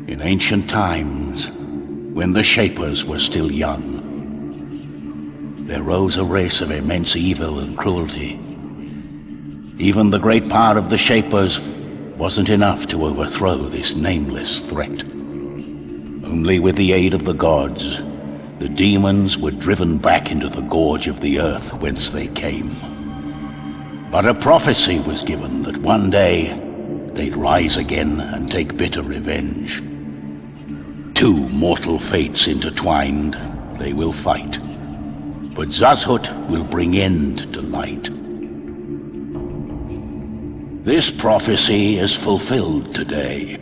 In ancient times, when the Shapers were still young, there rose a race of immense evil and cruelty. Even the great power of the Shapers wasn't enough to overthrow this nameless threat. Only with the aid of the gods, the demons were driven back into the gorge of the earth whence they came. But a prophecy was given that one day they'd rise again and take bitter revenge. Two mortal fates intertwined, they will fight. But Zazhut will bring end to light. This prophecy is fulfilled today.